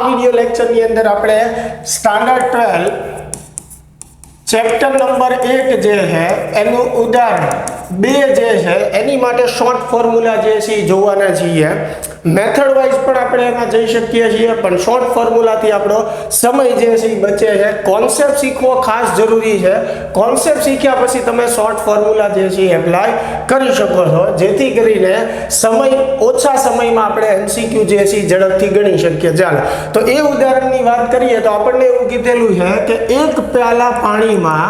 Video લેક્ચરની અંદર આપણે standard 12 chapter number 1 જે છે એનું ઉદાહરણ 2 જે છે એની માટે શોર્ટ ફોર્મ્યુલા જે છે એ જોવાના છીએ. મેથડ વાઇઝ પણ આપણે એમાં જઈ શકીએ છીએ, પણ શોર્ટ ફોર્મ્યુલાથી આપણો સમય જે છે એ બચે છે. કોન્સેપ્ટ શીખવો ખાસ જરૂરી છે. કોન્સેપ્ટ શીખ્યા પછી તમે શોર્ટ ફોર્મ્યુલા જે છે એ એપ્લાય કરી શકો છો, જેથી કરીને ઓછા સમયમાં આપણે MCQ જે છે એ ઝડપથી ગણી શકીએ. ચાલો તો એ ઉદાહરણની વાત કરીએ તો આપણને એવું કીધેલું છે કે એક પ્યાલા પાણીમાં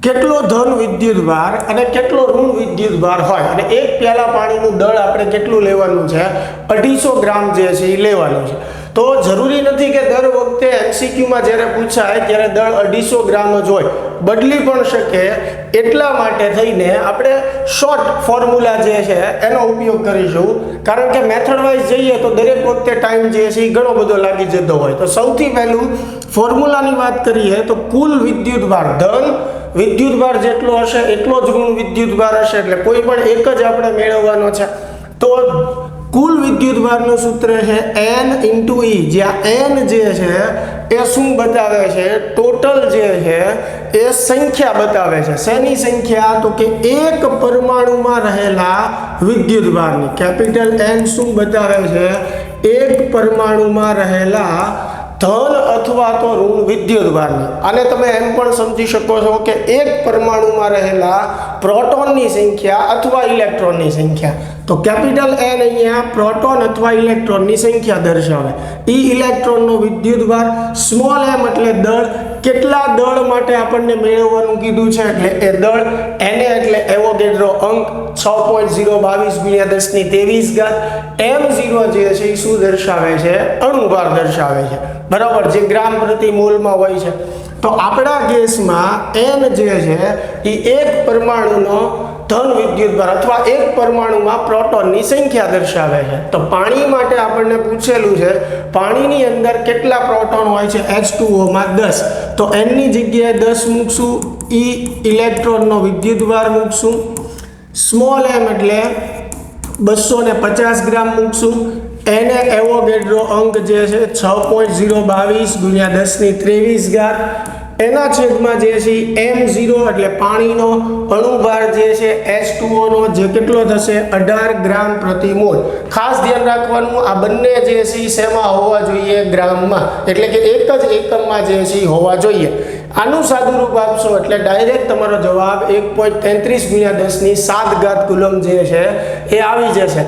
કેટલો ધન વિદ્યુતભાર અને કેટલો ઋણ વિદ્યુતભાર હોય, અને એક પ્યાલા પાણીનું દળ આપણે કેટલું લેવાનું છે, 250 ગ્રામ જે છે એ લેવાનું છે. તો જરૂરી નથી કે દર વખતે MCQમાં જ્યારે પૂછાય ત્યારે દળ 250 ગ્રામ જ હોય, બદલી પણ શકે. એટલા માટે થઈને આપણે શોર્ટ ફોર્મ્યુલા જે છે એનો ઉપયોગ કરીશું, કારણ કે મેથડ વાઇઝ જઈએ તો દરેક વખતે ટાઈમ જે છે એ ઘણો બધો લાગી જતો હોય. તો સૌથી પહેલું ફોર્મ્યુલાની વાત કરીએ તો કુલ વિદ્યુતભાર, ધન વિદ્યુતભાર જેટલો હશે એટલો જ ઋણ વિદ્યુતભાર હશે, એટલે કોઈ પણ એક જ આપણે મેળવવાનો છે. તો કુલ વિદ્યુતભારનું સૂત્ર છે N × E, જ્યાં N જે છે એ શું બતાવે છે, ટોટલ જે છે એ સંખ્યા બતાવે છે. શેની સંખ્યા? તો કે એક પરમાણુમાં રહેલા વિદ્યુતભારની. કેપિટલ N શું બતાવે છે? એક પરમાણુમાં રહેલા ધન અથવા તો ઋણ વિદ્યુતભારની. અને તમે એમ પણ સમજી શકો છો કે એક પરમાણુમાં રહેલા પ્રોટોનની સંખ્યા અથવા ઇલેક્ટ્રોનની સંખ્યા. તો કેપિટલ N અહીંયા પ્રોટોન અથવા ઇલેક્ટ્રોનની સંખ્યા દર્શાવે. ઈ ઇલેક્ટ્રોનનો વિદ્યુતભાર, સ્મોલ m એટલે દળ. કેટલા દળ માટે આપણને મેળવવાનું કીધું છે, એટલે એ દળ. Na એટલે એવોગેડ્રો અંક 6.022 × 1023. m0 જે છે એ શું દર્શાવે છે? અણુભાર દર્શાવે છે, બરાબર, જે ગ્રામ પ્રતિ મોલમાં હોય છે. તો આપણા કેસમાં n જે છે એ એક પરમાણુનો ધન વિદ્યુતભાર અથવા એક પરમાણુમાં પ્રોટોનની સંખ્યા દર્શાવે છે. તો પાણી માટે આપણને પૂછેલું છે પાણીની અંદર કેટલા પ્રોટોન હોય છે, H2O માં 10. તો n ની જગ્યાએ 10 મૂકશું, E ઇલેક્ટ્રોનનો વિદ્યુતભાર મૂકશું, સ્મોલ m એટલે 250 ગ્રામ મૂકશું, Na એવોગેડ્રો અંક જે છે 6.022 × 1023. એના છેદમાં જે છે m0 એટલે પાણીનો અણુભાર જે છે H2O નો, જે કેટલો થશે? 18 ગ્રામ પ્રતિ મોલ. ખાસ ધ્યાન રાખવાનું, આ બંને જે છે શેમાં હોવા જોઈએ? ગ્રામમાં, એટલે કે એક જ એકમમાં જે છે હોવા જોઈએ. આનું સાદું રૂપ આપશો એટલે ડાયરેક્ટ તમારો જવાબ 1.33 × 10⁷ કુલમ જે છે એ આવી જશે.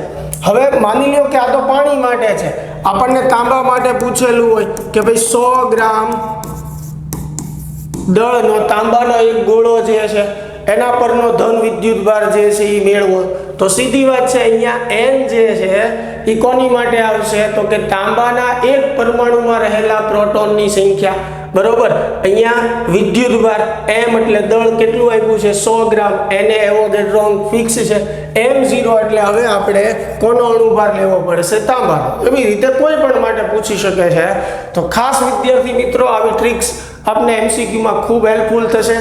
હવે માની લો કે આ તો પાણી માટે છે. આપણને તાંબા માટે પૂછેલું હોય કે ભાઈ 100 ગ્રામ દળનો તાંબાનો એક ગોળો જે છે એના પરનો ધન વિદ્યુતભાર જે છે એ મેળવો. તો સીધી વાત છે, અહીંયા N જે છે એ કોની માટે આવશે? તો કે તાંબાના એક પરમાણુમાં રહેલા પ્રોટોનની સંખ્યા, બરોબર. અહીંયા વિદ્યુતભાર m એટલે દળ કેટલું આપ્યું છે? 100 ગ્રામ. Na એવોગેડ્રો અંક ફિક્સ છે. m0 એટલે હવે આપણે કોનો અણુભાર લેવો પડશે? તાંબાનો. એવી રીતે કોઈ પણ માટે પૂછી શકે છે. તો ખાસ વિદ્યાર્થી મિત્રો, આવી ટ્રિક્સ આપને MCQ માં ખૂબ હેલ્પફુલ થશે.